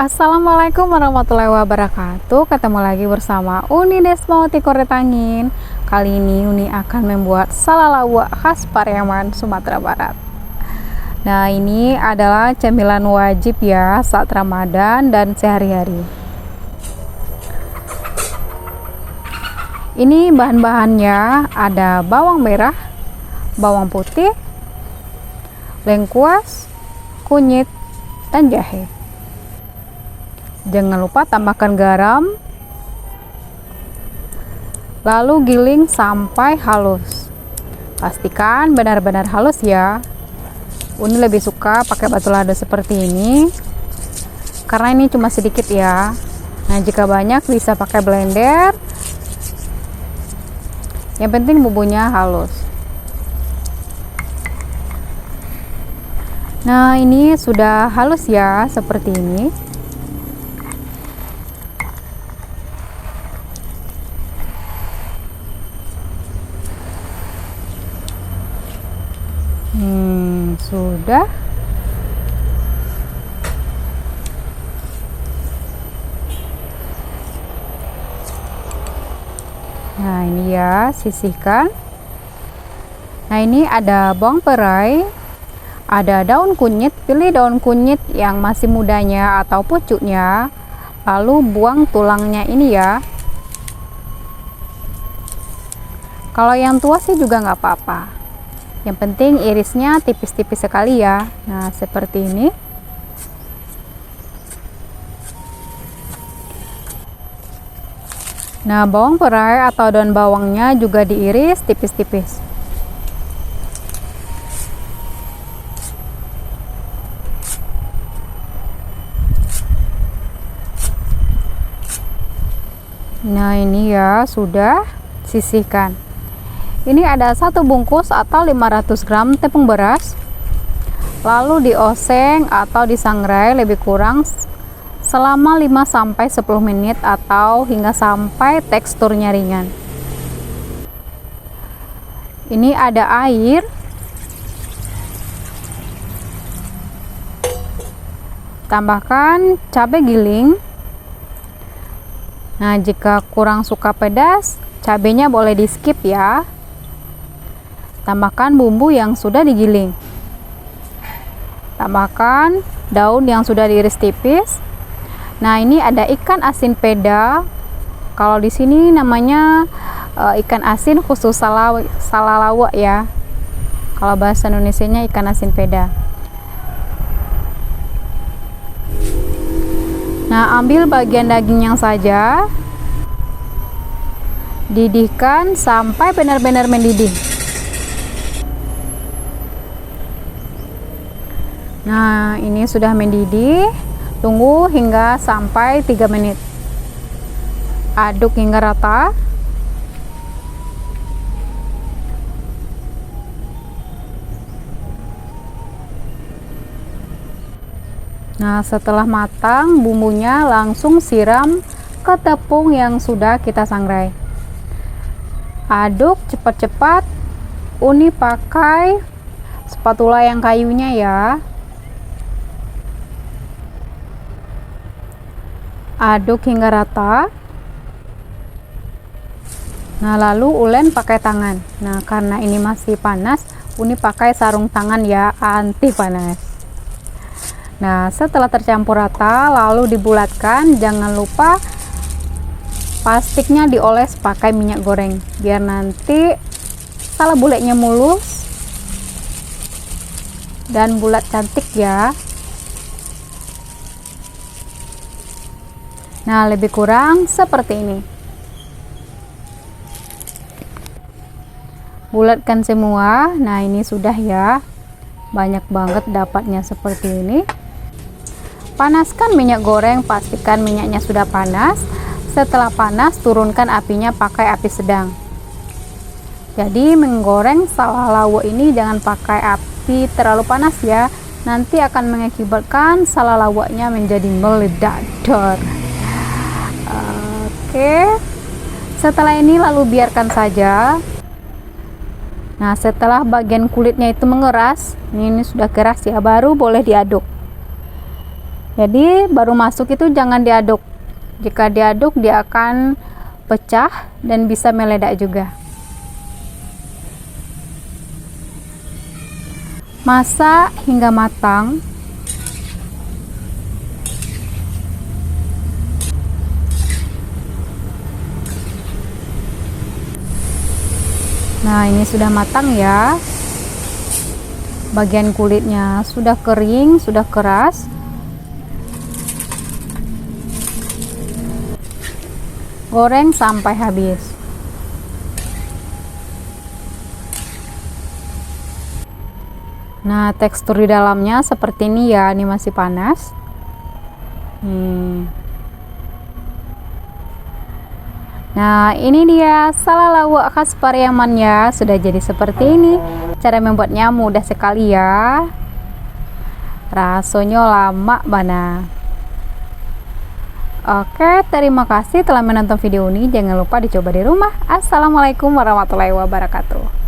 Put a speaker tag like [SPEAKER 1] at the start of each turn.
[SPEAKER 1] Assalamualaikum warahmatullahi wabarakatuh. Ketemu lagi bersama Uni Desmawati Koretangin. Kali ini Uni akan membuat salalawak khas Pariaman, Sumatera Barat. Nah, ini adalah cemilan wajib ya saat Ramadan dan sehari-hari. Ini bahan-bahannya ada bawang merah, bawang putih, lengkuas, kunyit, dan jahe. Jangan lupa tambahkan garam, lalu giling sampai halus. Pastikan benar-benar halus ya. Uni lebih suka pakai batu lado seperti ini karena ini cuma sedikit ya. Nah, jika banyak bisa pakai blender. Yang penting bumbunya halus. Nah, ini sudah halus ya, seperti ini. Sudah. Nah, ini ya, sisihkan. Nah, ini ada bawang perai, ada daun kunyit. Pilih daun kunyit yang masih mudanya atau pucuknya, lalu buang tulangnya ini ya. Kalau yang tua sih juga nggak apa-apa. Yang penting irisnya tipis-tipis sekali ya. Nah, seperti ini. Nah, bawang perai atau daun bawangnya juga diiris tipis-tipis. Nah, ini ya sudah, sisihkan. Ini ada satu bungkus atau 500 gram tepung beras, lalu dioseng atau disangrai lebih kurang selama 5-10 menit atau hingga sampai teksturnya ringan. Ini ada air, tambahkan cabai giling. Nah, jika kurang suka pedas, cabenya boleh di skip ya. Tambahkan bumbu yang sudah digiling. Tambahkan daun yang sudah diiris tipis. Nah, ini ada ikan asin peda. Kalau di sini namanya ikan asin khusus salalawak ya. Kalau bahasa Indonesianya ikan asin peda. Nah, ambil bagian dagingnya saja. Didihkan sampai benar-benar mendidih. Nah, ini sudah mendidih. Tunggu hingga sampai 3 menit. Aduk hingga rata. Nah, setelah matang, bumbunya langsung siram ke tepung yang sudah kita sangrai. Aduk cepat-cepat. Uni pakai spatula yang kayunya ya. Aduk hingga rata. Nah, lalu ulen pakai tangan. Nah, karena ini masih panas, Uni pakai sarung tangan ya, anti panas. Nah, setelah tercampur rata, lalu dibulatkan. Jangan lupa plastiknya dioles pakai minyak goreng, biar nanti bulatnya mulus dan bulat cantik ya. Nah, lebih kurang seperti ini. Bulatkan semua. Nah, ini sudah ya. Banyak banget dapatnya seperti ini. Panaskan minyak goreng, pastikan minyaknya sudah panas. Setelah panas, turunkan apinya pakai api sedang. Jadi, menggoreng salalawak ini jangan pakai api terlalu panas ya. Nanti akan mengakibatkan salalawaknya menjadi meledak. Oke, setelah ini lalu biarkan saja. Nah, setelah bagian kulitnya itu mengeras, ini sudah keras ya, baru boleh diaduk. Jadi baru masuk itu jangan diaduk. Jika diaduk dia akan pecah dan bisa meledak juga. Masak hingga matang. Nah, ini sudah matang ya. Bagian kulitnya sudah kering, sudah keras. Goreng sampai habis. Nah, tekstur di dalamnya seperti ini ya. Ini masih panas. Nah, ini dia salalawak khas Pariaman ya. Sudah jadi seperti ini. Cara membuatnya mudah sekali ya. Rasanya lama bana. Oke, terima kasih telah menonton video ini. Jangan lupa dicoba di rumah. Assalamualaikum warahmatullahi wabarakatuh.